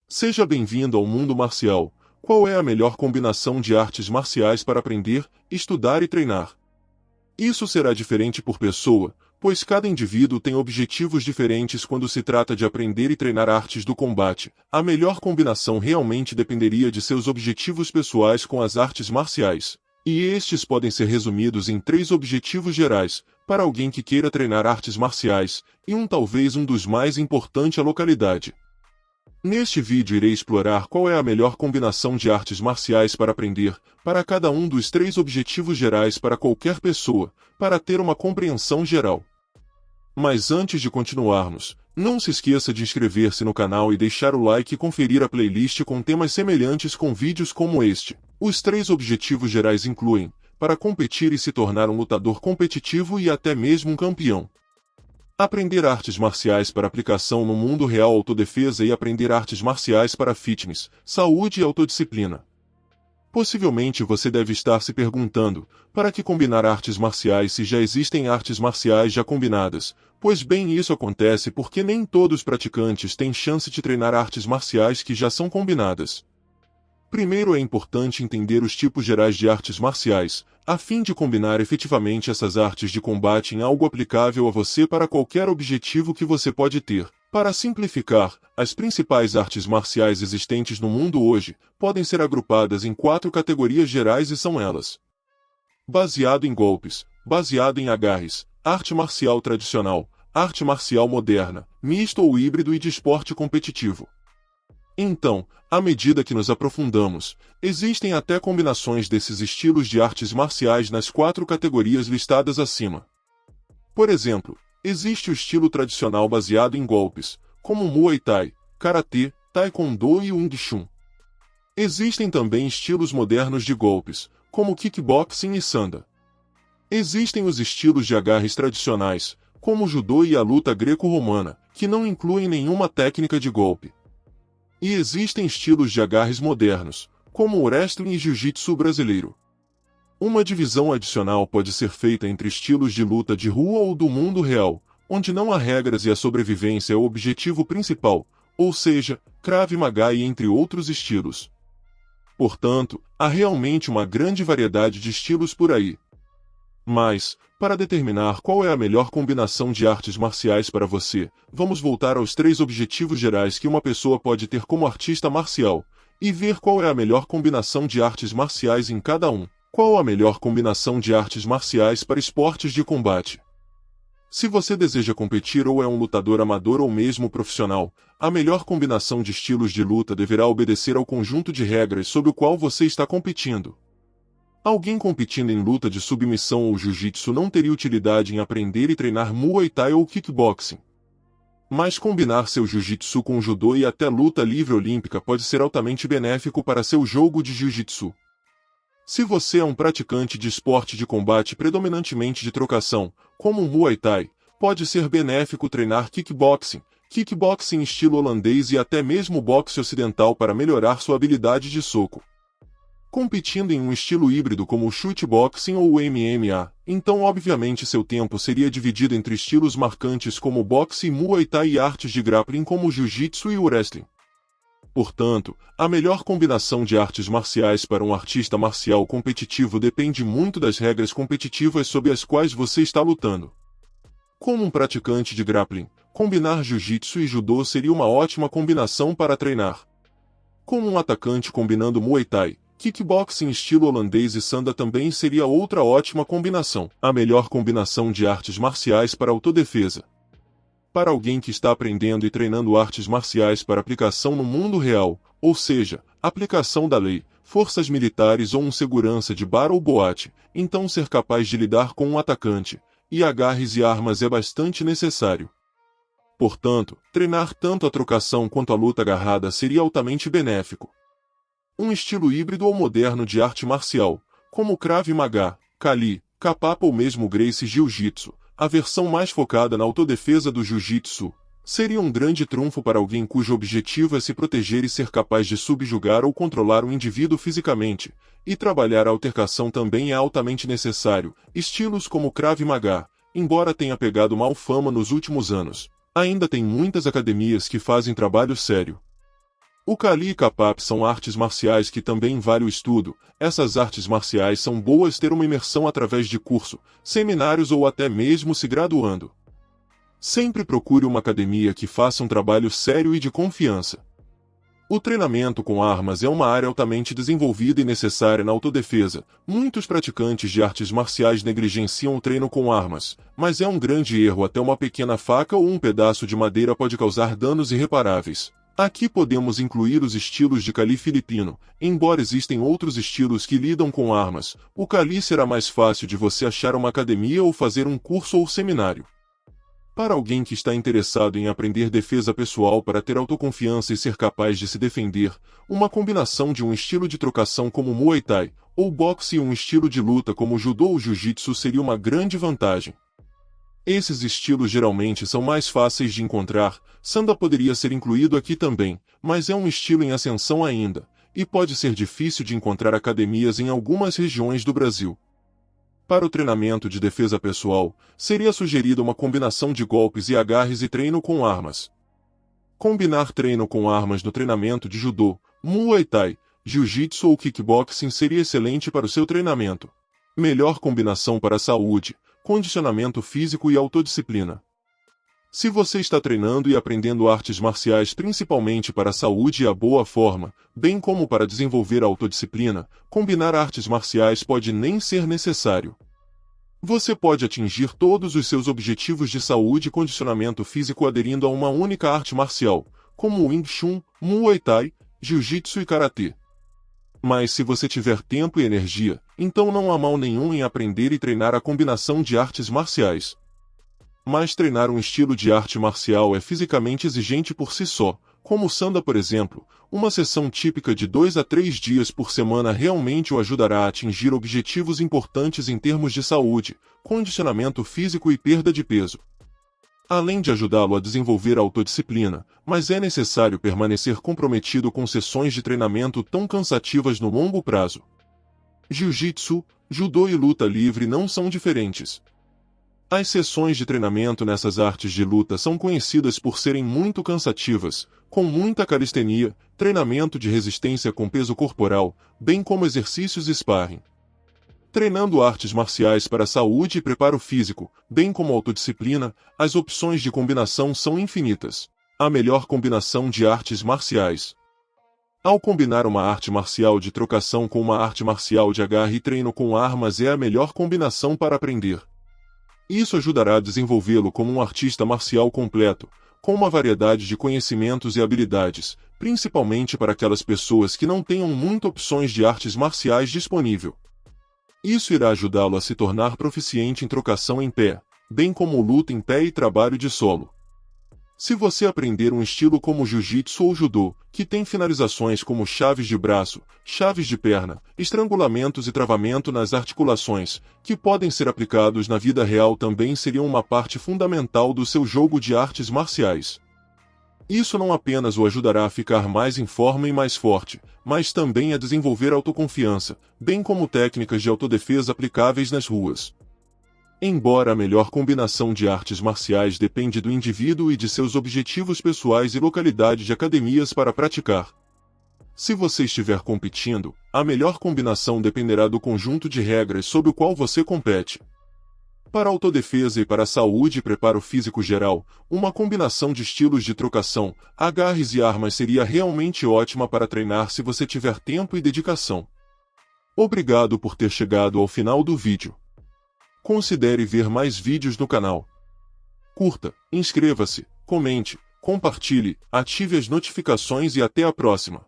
Seja bem-vindo ao mundo marcial. Qual é a melhor combinação de artes marciais para aprender, estudar e treinar? Isso será diferente por pessoa, pois cada indivíduo tem objetivos diferentes quando se trata de aprender e treinar artes do combate. A melhor combinação realmente dependeria de seus objetivos pessoais com as artes marciais. E estes podem ser resumidos em 3 objetivos gerais, para alguém que queira treinar artes marciais, e talvez um dos mais importantes, a localidade. Neste vídeo irei explorar qual é a melhor combinação de artes marciais para aprender, para cada um dos 3 objetivos gerais para qualquer pessoa, para ter uma compreensão geral. Mas antes de continuarmos, não se esqueça de inscrever-se no canal e deixar o like e conferir a playlist com temas semelhantes com vídeos como este. Os 3 objetivos gerais incluem, para competir e se tornar um lutador competitivo e até mesmo um campeão. Aprender artes marciais para aplicação no mundo real, autodefesa, e aprender artes marciais para fitness, saúde e autodisciplina. Possivelmente você deve estar se perguntando, para que combinar artes marciais se já existem artes marciais já combinadas? Pois bem, isso acontece porque nem todos os praticantes têm chance de treinar artes marciais que já são combinadas. Primeiro é importante entender os tipos gerais de artes marciais, a fim de combinar efetivamente essas artes de combate em algo aplicável a você para qualquer objetivo que você pode ter. Para simplificar, as principais artes marciais existentes no mundo hoje podem ser agrupadas em 4 categorias gerais e são elas: baseado em golpes, baseado em agarres, arte marcial tradicional, arte marcial moderna, misto ou híbrido e de esporte competitivo. Então, à medida que nos aprofundamos, existem até combinações desses estilos de artes marciais nas 4 categorias listadas acima. Por exemplo, existe o estilo tradicional baseado em golpes, como Muay Thai, Karatê, Taekwondo e Wing Chun. Existem também estilos modernos de golpes, como Kickboxing e Sanda. Existem os estilos de agarres tradicionais, como o Judô e a luta greco-romana, que não incluem nenhuma técnica de golpe. E existem estilos de agarres modernos, como o wrestling e jiu-jitsu brasileiro. Uma divisão adicional pode ser feita entre estilos de luta de rua ou do mundo real, onde não há regras e a sobrevivência é o objetivo principal, ou seja, Krav Maga e entre outros estilos. Portanto, há realmente uma grande variedade de estilos por aí. Mas, para determinar qual é a melhor combinação de artes marciais para você, vamos voltar aos 3 objetivos gerais que uma pessoa pode ter como artista marcial, e ver qual é a melhor combinação de artes marciais em cada um. Qual a melhor combinação de artes marciais para esportes de combate? Se você deseja competir ou é um lutador amador ou mesmo profissional, a melhor combinação de estilos de luta deverá obedecer ao conjunto de regras sobre o qual você está competindo. Alguém competindo em luta de submissão ou jiu-jitsu não teria utilidade em aprender e treinar Muay Thai ou Kickboxing. Mas combinar seu jiu-jitsu com judô e até luta livre olímpica pode ser altamente benéfico para seu jogo de jiu-jitsu. Se você é um praticante de esporte de combate predominantemente de trocação, como o Muay Thai, pode ser benéfico treinar kickboxing, kickboxing estilo holandês e até mesmo boxe ocidental para melhorar sua habilidade de soco. Competindo em um estilo híbrido como o shootboxing ou o MMA, então obviamente seu tempo seria dividido entre estilos marcantes como o boxe e Muay Thai e artes de grappling como o jiu-jitsu e o wrestling. Portanto, a melhor combinação de artes marciais para um artista marcial competitivo depende muito das regras competitivas sob as quais você está lutando. Como um praticante de grappling, combinar jiu-jitsu e judô seria uma ótima combinação para treinar. Como um atacante combinando Muay Thai, kickboxing estilo holandês e sanda também seria outra ótima combinação. A melhor combinação de artes marciais para autodefesa. Para alguém que está aprendendo e treinando artes marciais para aplicação no mundo real, ou seja, aplicação da lei, forças militares ou segurança de bar ou boate, então ser capaz de lidar com um atacante, e agarres e armas é bastante necessário. Portanto, treinar tanto a trocação quanto a luta agarrada seria altamente benéfico. Um estilo híbrido ou moderno de arte marcial, como o Krav Maga, Kali, Kapapa ou mesmo Gracie Jiu-Jitsu, a versão mais focada na autodefesa do Jiu-Jitsu, seria um grande trunfo para alguém cujo objetivo é se proteger e ser capaz de subjugar ou controlar um indivíduo fisicamente, e trabalhar a altercação também é altamente necessário. Estilos como Krav Maga, embora tenha pegado mal fama nos últimos anos, ainda tem muitas academias que fazem trabalho sério. O Kali e Kapap são artes marciais que também vale o estudo. Essas artes marciais são boas ter uma imersão através de curso, seminários ou até mesmo se graduando. Sempre procure uma academia que faça um trabalho sério e de confiança. O treinamento com armas é uma área altamente desenvolvida e necessária na autodefesa. Muitos praticantes de artes marciais negligenciam o treino com armas, mas é um grande erro. Até uma pequena faca ou um pedaço de madeira pode causar danos irreparáveis. Aqui podemos incluir os estilos de Kali filipino. Embora existem outros estilos que lidam com armas, o Kali será mais fácil de você achar uma academia ou fazer um curso ou seminário. Para alguém que está interessado em aprender defesa pessoal para ter autoconfiança e ser capaz de se defender, uma combinação de um estilo de trocação como Muay Thai, ou boxe e um estilo de luta como Judô ou Jiu-Jitsu seria uma grande vantagem. Esses estilos geralmente são mais fáceis de encontrar. Sanda poderia ser incluído aqui também, mas é um estilo em ascensão ainda, e pode ser difícil de encontrar academias em algumas regiões do Brasil. Para o treinamento de defesa pessoal, seria sugerida uma combinação de golpes e agarres e treino com armas. Combinar treino com armas no treinamento de Judô, Muay Thai, Jiu-Jitsu ou Kickboxing seria excelente para o seu treinamento. Melhor combinação para a saúde, condicionamento físico e autodisciplina. Se você está treinando e aprendendo artes marciais principalmente para a saúde e a boa forma, bem como para desenvolver a autodisciplina, combinar artes marciais pode nem ser necessário. Você pode atingir todos os seus objetivos de saúde e condicionamento físico aderindo a uma única arte marcial, como Wing Chun, Muay Thai, Jiu-Jitsu e Karatê. Mas se você tiver tempo e energia, então não há mal nenhum em aprender e treinar a combinação de artes marciais. Mas treinar um estilo de arte marcial é fisicamente exigente por si só, como o Sanda por exemplo. Uma sessão típica de 2 a 3 dias por semana realmente o ajudará a atingir objetivos importantes em termos de saúde, condicionamento físico e perda de peso. Além de ajudá-lo a desenvolver a autodisciplina, mas é necessário permanecer comprometido com sessões de treinamento tão cansativas no longo prazo. Jiu-Jitsu, Judô e luta livre não são diferentes. As sessões de treinamento nessas artes de luta são conhecidas por serem muito cansativas, com muita calistenia, treinamento de resistência com peso corporal, bem como exercícios sparring. Treinando artes marciais para a saúde e preparo físico, bem como autodisciplina, as opções de combinação são infinitas. A melhor combinação de artes marciais. Ao combinar uma arte marcial de trocação com uma arte marcial de agarre e treino com armas é a melhor combinação para aprender. Isso ajudará a desenvolvê-lo como um artista marcial completo, com uma variedade de conhecimentos e habilidades, principalmente para aquelas pessoas que não tenham muitas opções de artes marciais disponível. Isso irá ajudá-lo a se tornar proficiente em trocação em pé, bem como luta em pé e trabalho de solo. Se você aprender um estilo como Jiu-Jitsu ou Judô, que tem finalizações como chaves de braço, chaves de perna, estrangulamentos e travamento nas articulações, que podem ser aplicados na vida real também seriam uma parte fundamental do seu jogo de artes marciais. Isso não apenas o ajudará a ficar mais em forma e mais forte, mas também a desenvolver autoconfiança, bem como técnicas de autodefesa aplicáveis nas ruas. Embora a melhor combinação de artes marciais depende do indivíduo e de seus objetivos pessoais e localidade de academias para praticar. Se você estiver competindo, a melhor combinação dependerá do conjunto de regras sob o qual você compete. Para autodefesa e para a saúde e preparo físico geral, uma combinação de estilos de trocação, agarres e armas seria realmente ótima para treinar se você tiver tempo e dedicação. Obrigado por ter chegado ao final do vídeo. Considere ver mais vídeos no canal. Curta, inscreva-se, comente, compartilhe, ative as notificações e até a próxima.